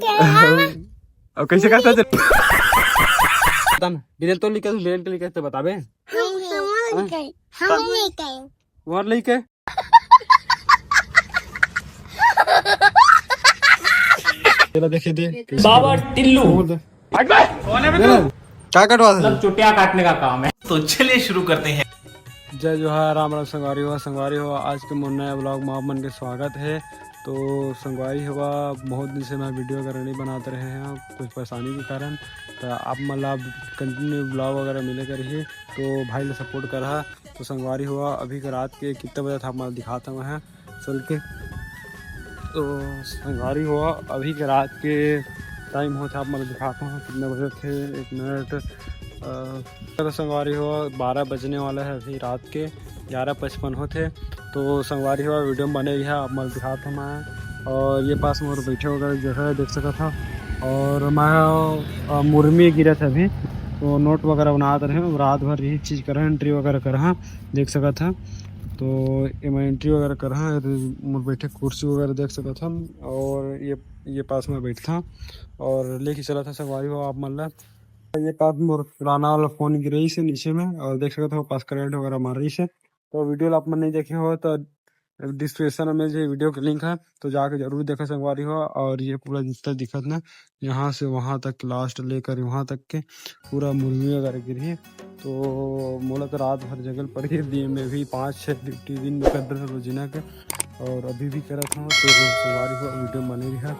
अब कैसे कहता है बिना तो लिखा तो बताबे वहाँ लेके देखे दे बाबा टिल्लू क्या कटवा दे चुटिया काटने का काम है। तो चलिए शुरू करते हैं। जय जोहार राम राम संगवारी हो आज के मोर नया ब्लॉग में आप मन के स्वागत है। तो संगवारी हुआ बहुत दिन से मैं वीडियो वगैरह नहीं बनाते रहे हैं कुछ परेशानी के कारण। तो आप मतलब कंटिन्यू ब्लॉग वगैरह मिले करिए तो भाई ने सपोर्ट करा। तो संगवारी हुआ अभी के रात के कितने बजे था मैं दिखाता हूँ चल के। तो संगवारी हुआ अभी के रात के टाइम हो था मैं दिखाता हूँ कितने बजे थे। एक मिनट संगवारी हुआ 12 बजने वाला है अभी रात के 11:55 होते। तो संगवारी हुआ वीडियो में बने है अब मैं दिखाता हूँ मैं। और ये पास में बैठे वगैरह जगह देख सका था। और मैं मुर्मी गिरा था अभी तो नोट वगैरह बनाते रहे रात भर यही चीज़ कर एंट्री वगैरह कर देख सका था। तो मैं एंट्री वगैरह कर बैठे कुर्सी वगैरह देख सका था। और ये पास में बैठा और लेके चला था संगवारी हुआ आप मतलब ये पास मोर पुराना वाला फोन गिरी से नीचे में और देख सकते हो पास करंट वगैरह मार रही से। तो वीडियो आप मन नहीं देखे हो तो डिस्क्रिप्शन में जो वीडियो का लिंक है तो जाके जरूर देखा संगवारी हो। और ये पूरा जितना दिखत ना यहाँ से वहाँ तक लास्ट लेकर वहाँ तक के पूरा मुर्गी वगैरह गिरी। तो मोला तो रात भर जगल पड़ी दिन में भी 5-6 ड्यूटी दिन में कर रहे रोजिना के और अभी भी करा था। तो संगवारी हो वीडियो बने रहा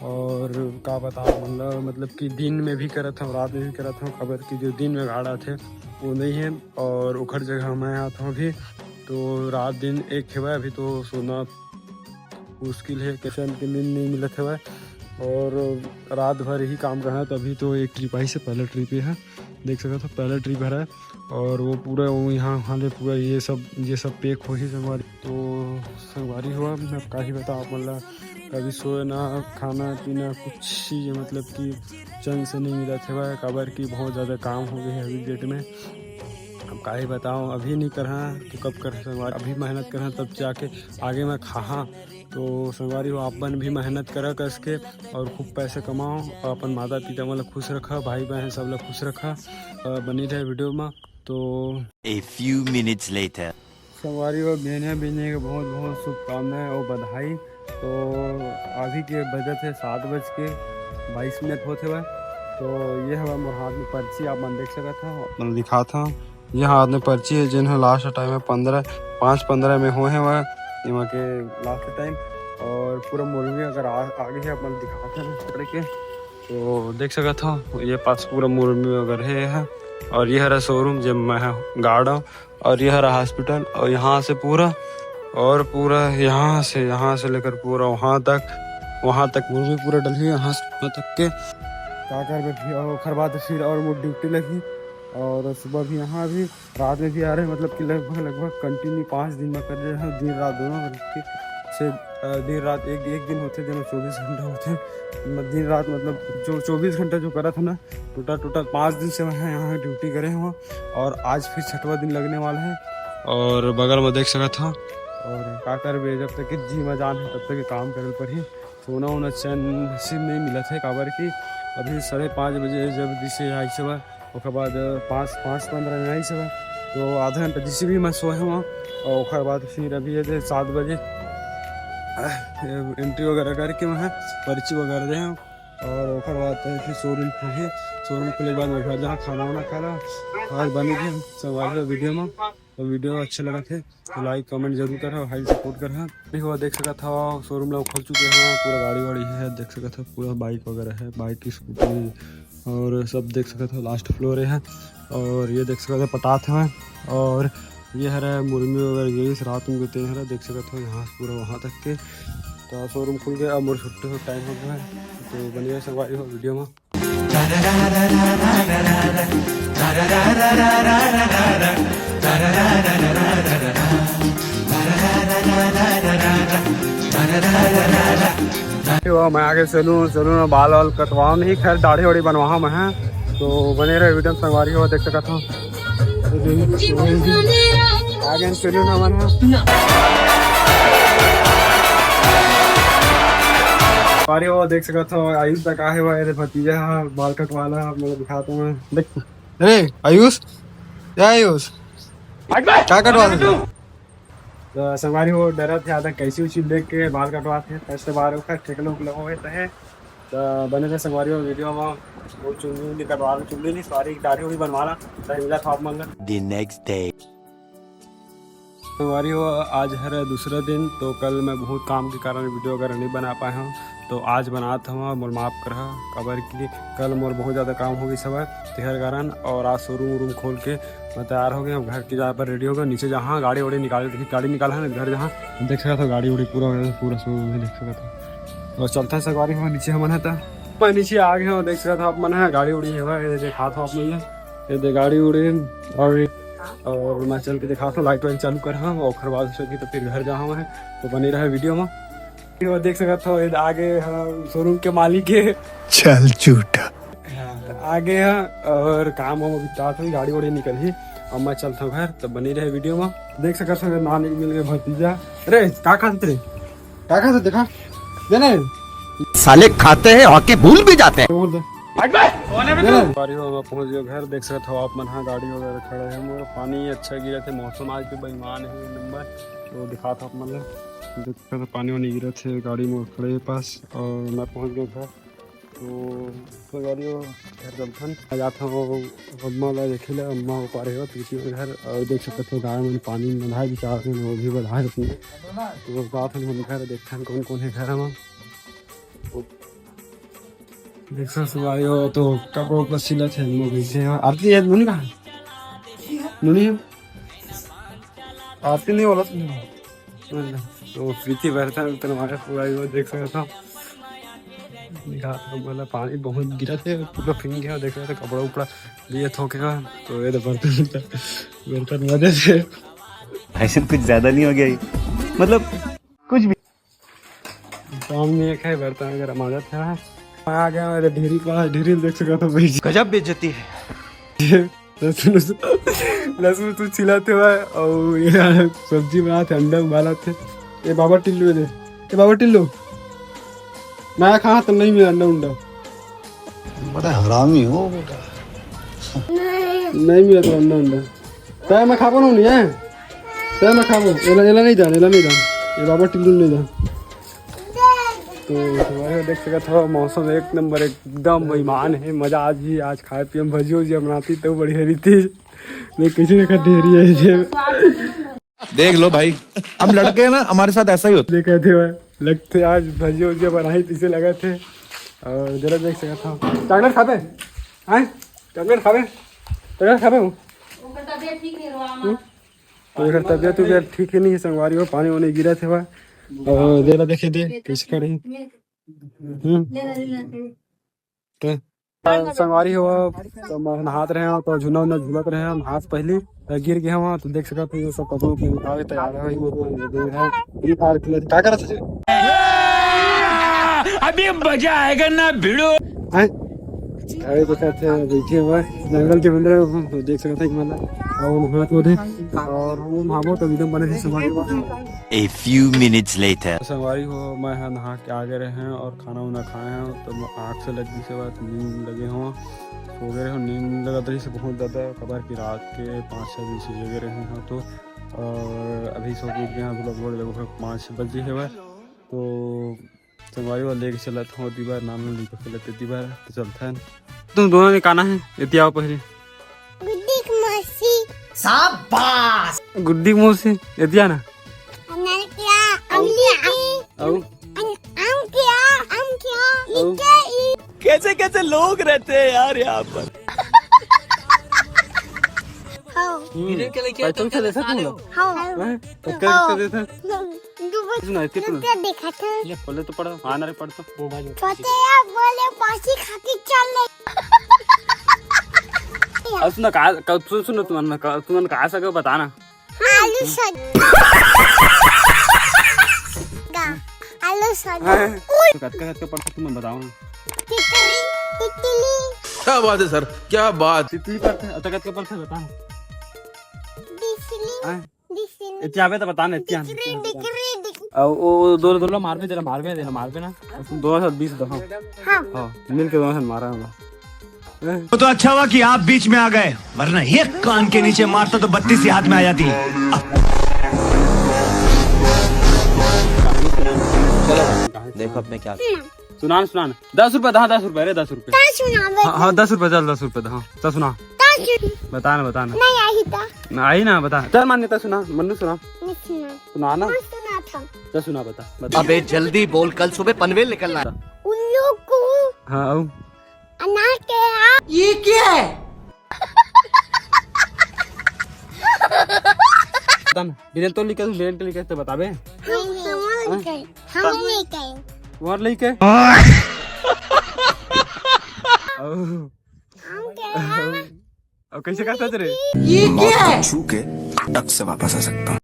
और का बताओ मतलब कि दिन में भी करा था रात में भी करा था। खबर की जो दिन में गाड़ा थे वो नहीं है और उखड़ जगह मैं आता हूँ अभी। तो रात दिन एक है अभी तो सोना मुश्किल है कैसे के नींद नहीं मिला था और रात भर ही काम करना। तो अभी तो एक ट्रिप आई से पहला ट्रिप है देख सका था पहला ट्रिप है और वो पूरा वो यहाँ हाले पूरा ये सब पैक हो ही संगवारी। तो संगवारी हुआ मैं का ही बताऊँ मतलब कभी सोए ना खाना पीना कुछ चीज़ मतलब कि चंद से नहीं मिला था खबर की बहुत ज़्यादा काम हो गई है अभी डेट में। अब का ही बताऊँ अभी नहीं कर तो कब कर संगवारी अभी मेहनत कर तब जाके आगे मैं खा। तो संगवारी हो अपन भी मेहनत करा कस के और खूब पैसे कमाओ और अपन माता पिता मतलब खुश रखा भाई बहन सब लोग खुश रखा बनी रहे वीडियो में। तो A few minutes later. संगवारी हो बीने के बहुत बहुत शुभकामनाएं और बधाई। तो अभी के बजे थे 7:22 होते हुए। तो ये है मोर हाथ में पर्ची आप मन देख सका था मतलब दिखा था ये हाथ में पर्ची है जिन्हें लास्ट टाइम है 5-15 में हुए हैं वह यहाँ के लास्ट टाइम। और पूरा मुर्गी अगर आगे है अपन दिखाते हैं पकड़ के तो देख सका था ये पास पूरा मुर्गी वगैरह है। और ये हरा शोरूम जब मैं गार्ड और ये हरा हॉस्पिटल और यहाँ से पूरा और पूरा यहाँ से लेकर पूरा वहाँ तक मुर्गी पूरा डली यहाँ तक के क्या कर बाद फिर और वो ड्यूटी लगी। और सुबह भी यहाँ भी रात में भी आ रहे मतलब कि लगभग कंटिन्यू 5 दिन में कर रहे हैं दिन रात दोनों से दिन रात एक दिन होते जो 24 घंटे होते दिन रात मतलब जो 24 घंटे जो करा था ना टोटल 5 दिन से मैं यहाँ ड्यूटी करे हुआ। और आज फिर 6वां दिन लगने वाला है और बगल में देख सका था। और क्या कर जब तक जी में जान है तब तक काम करे पर ही सोना वोना चैन नसीब नहीं मिला था काबर की अभी 5:30 बजे जब जिसे आई सब उसके बाद 5:15 में आई सब तो आधा घंटा जिसे भी मैं सोए हुआ। और उसके बाद फिर अभी ये 7 बजे एंट्री वगैरह करके वहाँ पर्ची वगैरह दे और उसके बाद फिर शोरूम खुले के बाद मैं घर जहाँ खाना वाना खा रहा आज बने थे सब वीडियो में। तो वीडियो अच्छे लगा थे तो लाइक कमेंट जरूर करा हाई सपोर्ट करा नहीं हुआ देख सका था शोरूम लोग खोल चुके हैं पूरा गाड़ी वाड़ी है देख सका था पूरा बाइक वगैरह है बाइक की स्कूटी और सब देख सका था लास्ट फ्लोर है। और ये देख सका था पटात है और ये हरा मुर्गी वगैरह गई रात में गए हरा देख सका था यहाँ पूरा वहाँ तक के। तो शोरूम खुल गया अब मोर छुट्टी टाइम हो गया है तो बनिए संगवारी हो वीडियो में। मैं आगे सैलून में बाल वाल कटवाओ नहीं खैर दाढ़ी वाड़ी बनवा मैं है तो बने रहे वीडियो में संगवारी हो देख सका था आगे सैलून हमारे पारी वो देख सकते हो आयुष तक आए हुआ है भतीजा बाल कटवाना मैं दिखाता हूँ देख। अरे आयुष क्या आयुष क्या कटवा रहे तो संगवारी वो डरा था कैसी उसी देख के बाल कटवाते हैं ऐसे बाहर उखा ठेकलों को लगा होता है तो बने थे संगवारी वीडियो में वो चुन्नी कटवा चुन्नी नहीं सॉरी दाढ़ी भी बनवाना मिला था आप मतलब The next day. संगवारी हो आज है दूसरा दिन तो कल मैं बहुत काम के कारण वीडियो वगैरह नहीं बना पाया हूँ तो आज बनाता हूँ मोर माफ़ कर खबर की कल मोर बहुत ज़्यादा काम होगी सब तेहर कारण और आज शोरूम वूरूम खोल के मैं तैयार हो गया अब घर की जहाँ पर रेडी हो गया नीचे जहाँ गाड़ी वाड़ी निकाल गाड़ी निकाला है ना घर जहाँ देख सका था गाड़ी वाड़ी पूरा शोरूम देख सका था और चलता है संगवारी हो नीचे हम था मैं नीचे आ गया देख सका था आप मन है गाड़ी उड़ी है देखा था आपने ये गाड़ी उड़ी और मैं चल के दिखा हूँ लाइट वाइट चालू कर रहा हूँ और खरवा सकी तो फिर घर जा हुआ है तो बनी रहे वीडियो में देख सकते हो आगे शोरूम के मालिक है चल झूठा आगे है और काम हम अभी स्टार्ट हुई गाड़ी वाड़ी निकल ही अब मैं चलता हूँ घर तो बनी रहे वीडियो में देख सकते हो नानी मिल गए भतीजा अरे क्या खाते देखा देने साले खाते हैं और के भूल भी जाते हैं बोल दे पहुंच गए घर देख सकते हो आप मन गाड़ी वगैरह खड़े हैं मोर पानी अच्छा गिरे थे मौसम आज भी बेईमान है नंबर तो दिखा था मतलब देख सकते पानी वानी गिरे थे गाड़ी में खड़े पास और मैं पहुंच गया घर तो गाड़ी घर चलथन जाता हूँ अम्मा ला देखे ला अम्मा हो पा रहे हो पीछे में घर और देख सकते हो गाय में पानी में नहाए भी चाहते हैं वो भी बढ़ाए अपने तो बात हम घर देखते हैं कौन कौन है घर में देख सकते हो तो कपड़ों पर सिला थे आरती है नूनी कहाँ नूनी है आरती नहीं बोला तो प्रीति बैठता है तो हमारे पूरा वो देख सकते हो बोला पानी बहुत गिरा थे पूरा फिंग गया देख रहे थे कपड़ा उपड़ा लिए थोके का तो ये तो बर्तन मजे से ऐसा कुछ ज्यादा नहीं हो गया मतलब कुछ भी सामने एक है बर्तन वगैरह मजा था आ गया मेरे ढेरी पास ढेरी देख सका था भाई गजब बेइज्जती है लहसुन तू चिल्लाते हुआ और ये सब्जी बनाते अंडा उबाला थे ये बाबा टिल्लू दे ये बाबा टिल्लू मैं कहा तो नहीं मिला अंडा उंडा बड़ा हरामी हो बेटा नहीं मिला तो अंडा उंडा तय मैं खाबो नहीं है तय मैं खाबो एला नहीं जान ये बाबा टिल्लू नहीं जान तो हमारे देख सका था मौसम एक नंबर एकदम बेईमान है मजा आज खाए पिए भजी वजी बनाती तो बड़ी हरी थी नहीं किसी ने ढेरी है देख लो भाई हम लड़के हैं ना हमारे साथ ऐसा ही होता है कहते हुए लगते आज भजी वजी बनाई तो इसे लगे थे और जरा देख सका था चॉकलेट खाते हैं चॉकलेट खावे हूँ तो तबियत ठीक है नहीं है संगवारी हो पानी वानी गिरा थे वह और जरा देखे दे कैसे खड़े संगवारी हो तो नहाते रहे हो तो झूला उना झूलत रहे हम हाथ पहले गिर गया वहाँ तो देख सका थे सब कपड़ों के निकाल तैयार है क्या कर अभी मजा आएगा ना भिड़ो अरे देखा थे बैठे हुए जंगल के अंदर देख सकते हैं मतलब और हाथ वो थे और वो महाबो तो एकदम बने थे संगवारी A few minutes later. संगवारी हो मैं नहा के आ गए रहे हैं और खाना वाना खाए हैं तो आँख से लगी से बाद नींद लगे हों सो गए हो नींद लगा रही से बहुत ज़्यादा खबर की रात के 5-6 बजे से जगे रहे हैं तो और अभी सो के गए हैं लगभग 5 बजे है वह तो संगवारी वाला लेके चला था दीवार नाम लेके चलते दीवार तो चलता है तुम दोनों ने खाना है इतनी आओ पहले गुड्डी मौसी इतिया ना कैसे कैसे लोग रहते हैं यार यहाँ पर तुम चले था तुम लोग सुना देखा था ये पहले तो पढ़ो आना रे पढ़ तो वो भाई छोटे यार बोले पासी खाती चल अब सुना का सुनो तुमने कहा सके बताना आलू सब्जी आलू सब्जी कट पढ़ता तुम्हें बताओ तितली क्या बात है सर क्या बात तितली पढ़ते हैं कट के पढ़ते बताओ दिसली इतना आवे तो बताना इतना दिखरी वो दो दो मार पे तेरा मार पे ना तुम दोनों साथ 20 दफा हाँ हाँ मिल के दोनों साथ मारा होगा वो तो अच्छा हुआ कि आप बीच में आ गए, वरना ये कान के नीचे मारता तो 32 ही हाथ में आ जाती। देखो अब मैं क्या सुनान 10 रुपए दा 10 रुपए रे 10 रुपए सुना हाँ 10 रुपए चल 10 रुपए हाँ चल सुना बताना नहीं आई था ना आई ना बता चल मान्यता सुना मन्नू सुना नहीं सुना सुना ना सुना था चल सुना बता अबे जल्दी बोल, कल सुबह पनवेल निकलना। उन लोग को हाँ आओ अनार के ये क्या है? बता ना बिरल तो लिखे बिरल तो लिखे तो बता बे हम नहीं कहे वहाँ लेके हम कहे अब कैसे करता तेरे ये क्या है? छू के टक से वापस आ सकता हूँ।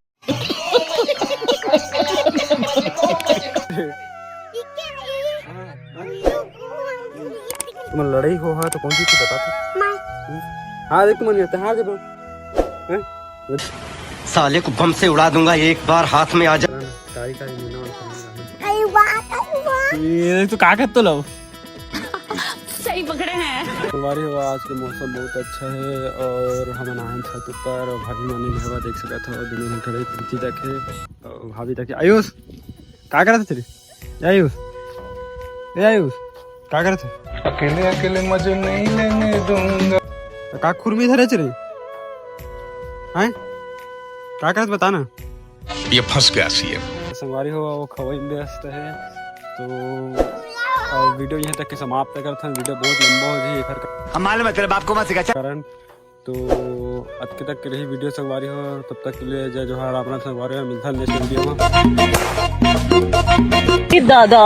तुम लड़ाई हो हाँ तो कौन सी चीज बता हाँ देख तुम नहीं आता हाँ देखो साले को बम से उड़ा दूंगा एक बार हाथ में आ जा। ये तो कागज तो लो सही पकड़े हैं। फुलवारी हुआ आज का मौसम बहुत अच्छा है और हम नहाए छत ऊपर और भाभी मानी भी हवा देख सका था और दोनों खड़े पीछे देखे और भाभी देखे आयुष क्या कर रहे थे तेरे आयुष क्या कर रहे थे अकेले अकेले मजे नहीं लेने दूंगा। का खुरमी धरे चले हैं क्या कर बताना ये फंस गया सीएम। संगवारी हुआ वो खवाई में व्यस्त है तो और वीडियो यहीं तक के समाप्त करता हूँ। वीडियो बहुत लंबा हो जाए फिर हमारे में तेरे बाप को मत सिखा। कारण तो अब के तक के रही वीडियो संगवारी हो तब तक के लिए जय जोहार अपना संगवारी हो मिलता है नेक्स्ट वीडियो में दादा